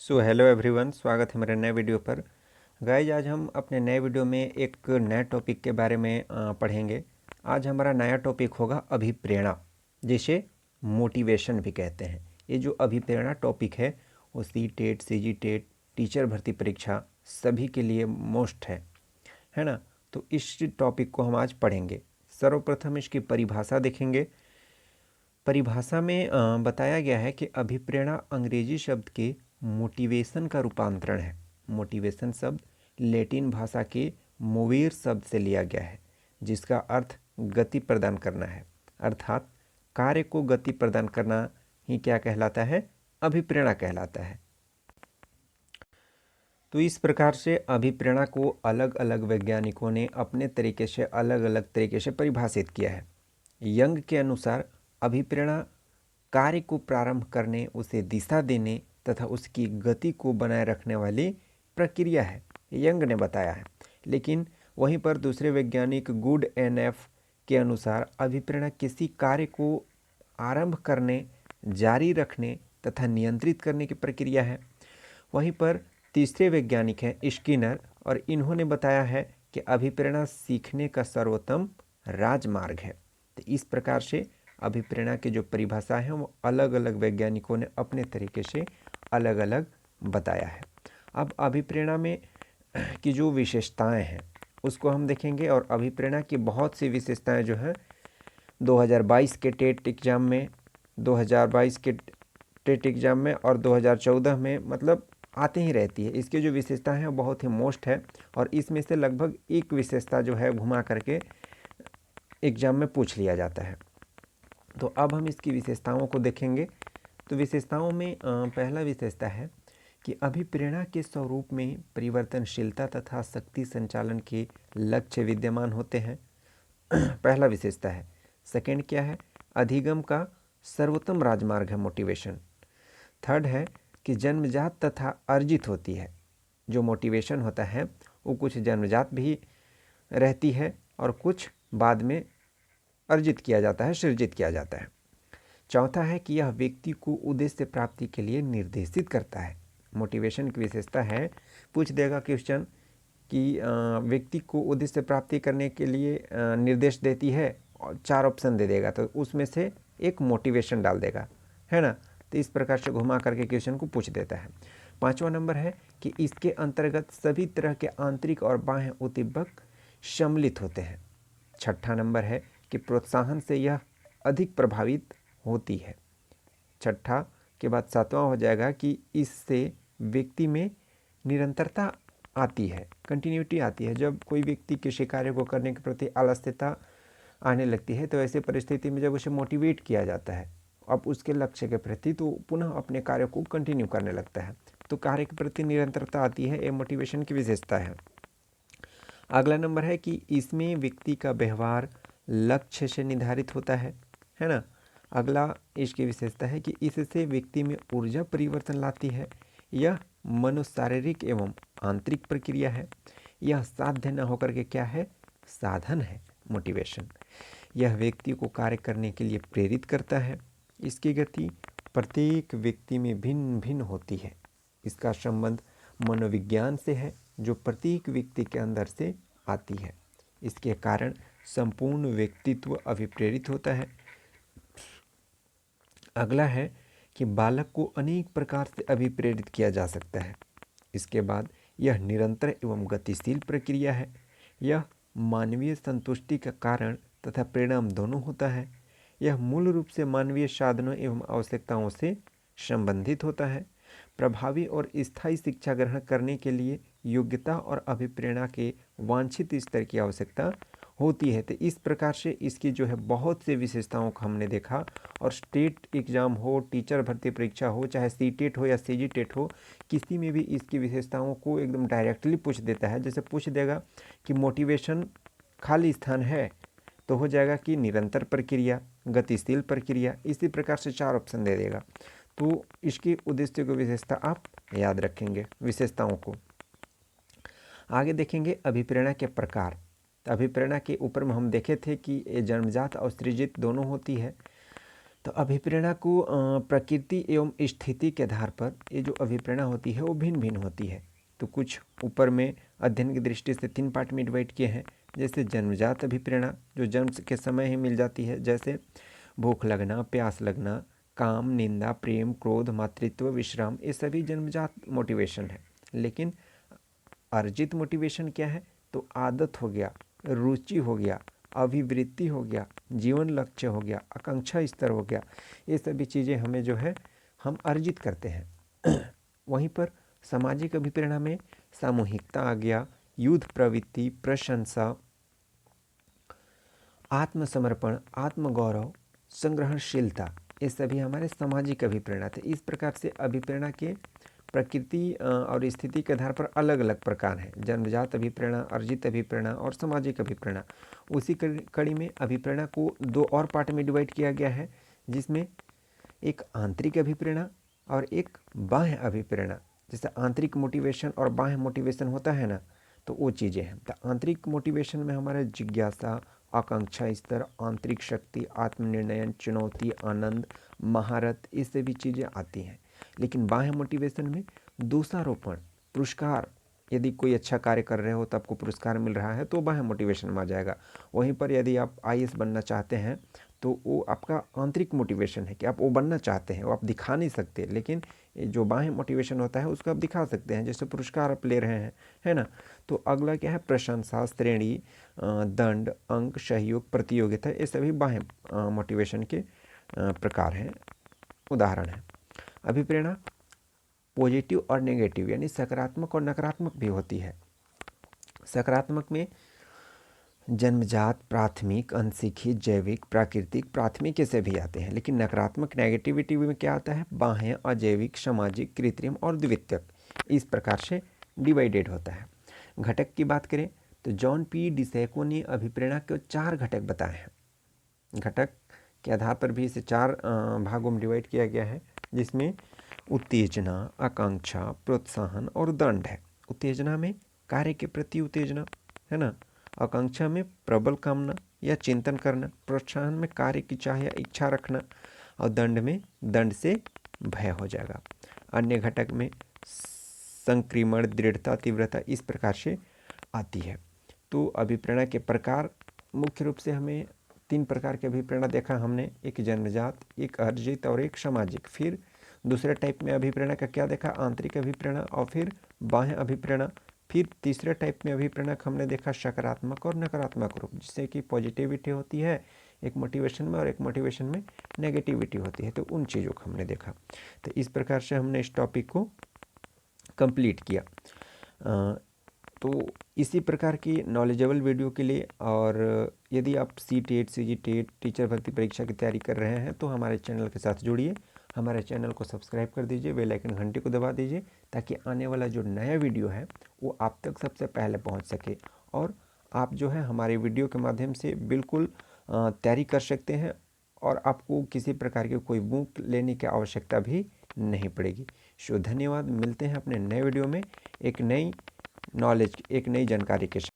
Hello everyone, स्वागत है मेरे नए वीडियो पर। गाइज, आज हम अपने नए वीडियो में एक नए टॉपिक के बारे में पढ़ेंगे। आज हमारा नया टॉपिक होगा अभिप्रेरणा, जिसे मोटिवेशन भी कहते हैं। ये जो अभिप्रेरणा टॉपिक है वो सी टेट, सी जी टेट, टीचर भर्ती परीक्षा सभी के लिए मोस्ट है ना। तो इस टॉपिक को हम आज पढ़ेंगे। सर्वप्रथम इसकी परिभाषा देखेंगे। परिभाषा में बताया गया है कि अभिप्रेरणा अंग्रेजी शब्द के मोटिवेशन का रूपांतरण है। मोटिवेशन शब्द लैटिन भाषा के मोवेर शब्द से लिया गया है, जिसका अर्थ गति प्रदान करना है। अर्थात कार्य को गति प्रदान करना ही क्या कहलाता है? अभिप्रेरणा कहलाता है। तो इस प्रकार से अभिप्रेरणा को अलग अलग वैज्ञानिकों ने अपने तरीके से अलग अलग तरीके से परिभाषित किया है। यंग के अनुसार अभिप्रेरणा कार्य को प्रारंभ करने, उसे दिशा देने तथा उसकी गति को बनाए रखने वाली प्रक्रिया है, यंग ने बताया है। लेकिन वहीं पर दूसरे वैज्ञानिक गुड एन एफ के अनुसार अभिप्रेरणा किसी कार्य को आरंभ करने, जारी रखने तथा नियंत्रित करने की प्रक्रिया है। वहीं पर तीसरे वैज्ञानिक हैं स्किनर, और इन्होंने बताया है कि अभिप्रेरणा सीखने का सर्वोत्तम राजमार्ग है। तो इस प्रकार से अभिप्रेरणा की जो परिभाषा है वो अलग अलग वैज्ञानिकों ने अपने तरीके से अलग अलग बताया है। अब अभिप्रेरणा में की जो विशेषताएं हैं उसको हम देखेंगे, और अभिप्रेरणा की बहुत सी विशेषताएं जो हैं 2022 के टेट एग्ज़ाम में, 2022 के टेट एग्ज़ाम में और 2014 में मतलब आते ही रहती है। इसकी जो विशेषता है बहुत ही मोस्ट है, और इसमें से लगभग एक विशेषता जो है घुमा करके एग्ज़ाम में पूछ लिया जाता है। तो अब हम इसकी विशेषताओं को देखेंगे। तो विशेषताओं में पहला विशेषता है कि अभिप्रेरणा के स्वरूप में परिवर्तनशीलता तथा शक्ति संचालन के लक्ष्य विद्यमान होते हैं। पहला विशेषता है। सेकंड क्या है? अधिगम का सर्वोत्तम राजमार्ग है मोटिवेशन। थर्ड है कि जन्मजात तथा अर्जित होती है। जो मोटिवेशन होता है वो कुछ जन्मजात भी रहती है और कुछ बाद में अर्जित किया जाता है, सृजित किया जाता है। चौथा है कि यह व्यक्ति को उद्देश्य प्राप्ति के लिए निर्देशित करता है। मोटिवेशन की विशेषता है, पूछ देगा क्वेश्चन कि व्यक्ति को उद्देश्य प्राप्ति करने के लिए निर्देश देती है, और 4 ऑप्शन दे देगा, तो उसमें से एक मोटिवेशन डाल देगा, है ना। तो इस प्रकार से घुमा करके क्वेश्चन को पूछ देता है। 5वां नंबर है कि इसके अंतर्गत सभी तरह के आंतरिक और बाह्य उद्दीपक सम्मिलित होते हैं। 6ठा नंबर है कि प्रोत्साहन से यह अधिक प्रभावित होती है। 6ठा के बाद 7वां हो जाएगा कि इससे व्यक्ति में निरंतरता आती है, कंटिन्यूटी आती है। जब कोई व्यक्ति किसी कार्य को करने के प्रति आलस्यता आने लगती है, तो ऐसे परिस्थिति में जब उसे मोटिवेट किया जाता है अब उसके लक्ष्य के प्रति, तो पुनः अपने कार्य को कंटिन्यू करने लगता है, तो कार्य के प्रति निरंतरता आती है। ये मोटिवेशन की विशेषता है। अगला नंबर है कि इसमें व्यक्ति का व्यवहार लक्ष्य से निर्धारित होता है ना। अगला इसकी विशेषता है कि इससे व्यक्ति में ऊर्जा परिवर्तन लाती है। यह मनोशारीरिक एवं आंतरिक प्रक्रिया है। यह साध्य न होकर के क्या है? साधन है मोटिवेशन। यह व्यक्ति को कार्य करने के लिए प्रेरित करता है। इसकी गति प्रत्येक व्यक्ति में भिन्न भिन्न होती है। इसका संबंध मनोविज्ञान से है, जो प्रत्येक व्यक्ति के अंदर से आती है। इसके कारण संपूर्ण व्यक्तित्व अभिप्रेरित होता है। अगला है कि बालक को अनेक प्रकार से अभिप्रेरित किया जा सकता है। इसके बाद यह निरंतर एवं गतिशील प्रक्रिया है। यह मानवीय संतुष्टि का कारण तथा परिणाम दोनों होता है। यह मूल रूप से मानवीय साधनों एवं आवश्यकताओं से संबंधित होता है। प्रभावी और स्थायी शिक्षा ग्रहण करने के लिए योग्यता और अभिप्रेरणा के वांछित स्तर की आवश्यकता होती है। तो इस प्रकार से इसकी जो है बहुत से विशेषताओं को हमने देखा, और स्टेट एग्ज़ाम हो, टीचर भर्ती परीक्षा हो, चाहे सी टेट हो या सी जी टेट हो, किसी में भी इसकी विशेषताओं को एकदम डायरेक्टली पूछ देता है। जैसे पूछ देगा कि मोटिवेशन खाली स्थान है, तो हो जाएगा कि निरंतर प्रक्रिया, गतिशील प्रक्रिया, इसी प्रकार से 4 ऑप्शन दे देगा। तो इसके उद्देश्य को विशेषता आप याद रखेंगे, विशेषताओं को। आगे देखेंगे अभिप्रेरणा के प्रकार। तो अभिप्रेरणा के ऊपर में हम देखे थे कि ये जन्मजात और सृजित दोनों होती है। तो अभिप्रेरणा को प्रकृति एवं स्थिति के आधार पर ये जो अभिप्रेरणा होती है वो भिन्न भिन्न होती है। तो कुछ ऊपर में अध्ययन की दृष्टि से 3 पार्ट में डिवाइड किए हैं। जैसे जन्मजात अभिप्रेरणा जो जन्म के समय ही मिल जाती है, जैसे भूख लगना, प्यास लगना, काम, निंदा, प्रेम, क्रोध, मातृत्व, विश्राम, ये सभी जन्मजात मोटिवेशन है। लेकिन अर्जित मोटिवेशन क्या है? तो आदत हो गया, रुचि हो गया, अभिवृत्ति हो गया, जीवन लक्ष्य हो गया, आकांक्षा स्तर हो गया, ये सभी चीज़ें हमें जो है हम अर्जित करते हैं। वहीं पर सामाजिक अभिप्रेरणा में सामूहिकता आ गया, युद्ध प्रवृत्ति, प्रशंसा, आत्मसमर्पण, आत्मगौरव, संग्रहणशीलता, ये सभी हमारे सामाजिक अभिप्रेरणा थे। इस प्रकार से अभिप्रेरणा के प्रकृति और स्थिति के आधार पर अलग अलग प्रकार हैं। जन्मजात अभिप्रेरणा, अर्जित अभिप्रेरणा और सामाजिक अभिप्रेरणा। उसी कड़ी में अभिप्रेरणा को 2 और पार्ट में डिवाइड किया गया है, जिसमें एक आंतरिक अभिप्रेरणा और एक बाह्य अभिप्रेरणा। जैसे आंतरिक मोटिवेशन और बाह्य मोटिवेशन होता है ना, तो वो चीज़ें हैं। तो आंतरिक मोटिवेशन में हमारा जिज्ञासा, आकांक्षा स्तर, आंतरिक शक्ति, आत्मनिर्णयन, चुनौती, आनंद, महारत, ये सभी चीज़ें आती हैं। लेकिन बाह्य मोटिवेशन में दोषारोपण, पुरस्कार, यदि कोई अच्छा कार्य कर रहे हो तो आपको पुरस्कार मिल रहा है तो बाह्य मोटिवेशन में आ जाएगा। वहीं पर यदि आप IAS बनना चाहते हैं तो वो आपका आंतरिक मोटिवेशन है कि आप वो बनना चाहते हैं, वो आप दिखा नहीं सकते। लेकिन जो बाह्य मोटिवेशन होता है उसको आप दिखा सकते हैं, जैसे पुरस्कार आप ले रहे हैं, है ना। तो अगला क्या है? प्रशंसा, श्रेणी, दंड, अंक, सहयोग, प्रतियोगिता, ये सभी बाह्य मोटिवेशन के प्रकार हैं, उदाहरण हैं। अभिप्रेरणा पॉजिटिव और नेगेटिव यानी सकारात्मक और नकारात्मक भी होती है। सकारात्मक में जन्मजात, प्राथमिक, अनसीखी, जैविक, प्राकृतिक, प्राथमिक से भी आते हैं। लेकिन नकारात्मक नेगेटिविटी में क्या आता है? बाह्य, अजैविक, सामाजिक, कृत्रिम और द्वितीयक, इस प्रकार से डिवाइडेड होता है। घटक की बात करें तो जॉन पी डिसेको ने अभिप्रेरणा के 4 घटक बताए हैं। घटक के आधार पर भी इसे 4 भागों में डिवाइड किया गया है, जिसमें उत्तेजना, आकांक्षा, प्रोत्साहन और दंड है। उत्तेजना में कार्य के प्रति उत्तेजना, है ना। आकांक्षा में प्रबल कामना या चिंतन करना, प्रोत्साहन में कार्य की चाह या इच्छा रखना, और दंड में दंड से भय हो जाएगा। अन्य घटक में संक्रिमण, दृढ़ता, तीव्रता, इस प्रकार से आती है। तो अभिप्रेरणा के प्रकार मुख्य रूप से हमें 3 प्रकार की अभिप्रेरणा देखा हमने, एक जन्मजात, एक अर्जित और एक सामाजिक। फिर दूसरे टाइप में अभिप्रेरणा का क्या देखा? आंतरिक अभिप्रेरणा और फिर बाह्य अभिप्रेरणा। फिर तीसरे टाइप में अभिप्रेरणा हमने देखा सकारात्मक और नकारात्मक रूप, जिससे कि पॉजिटिविटी होती है एक मोटिवेशन में और एक मोटिवेशन में नेगेटिविटी होती है। तो उन चीज़ों को हमने देखा। तो इस प्रकार से हमने इस टॉपिक को कंप्लीट किया। तो इसी प्रकार की नॉलेजेबल वीडियो के लिए, और यदि आप CTET, CGTET टीचर भर्ती परीक्षा की तैयारी कर रहे हैं तो हमारे चैनल के साथ जुड़िए। हमारे चैनल को सब्सक्राइब कर दीजिए, बेल आइकन घंटी को दबा दीजिए, ताकि आने वाला जो नया वीडियो है वो आप तक सबसे पहले पहुंच सके। और आप जो है हमारे वीडियो के माध्यम से बिल्कुल तैयारी कर सकते हैं, और आपको किसी प्रकार की कोई बुक लेने की आवश्यकता भी नहीं पड़ेगी। धन्यवाद। मिलते हैं अपने नए वीडियो में एक नई नॉलेज, एक नई जानकारी के साथ।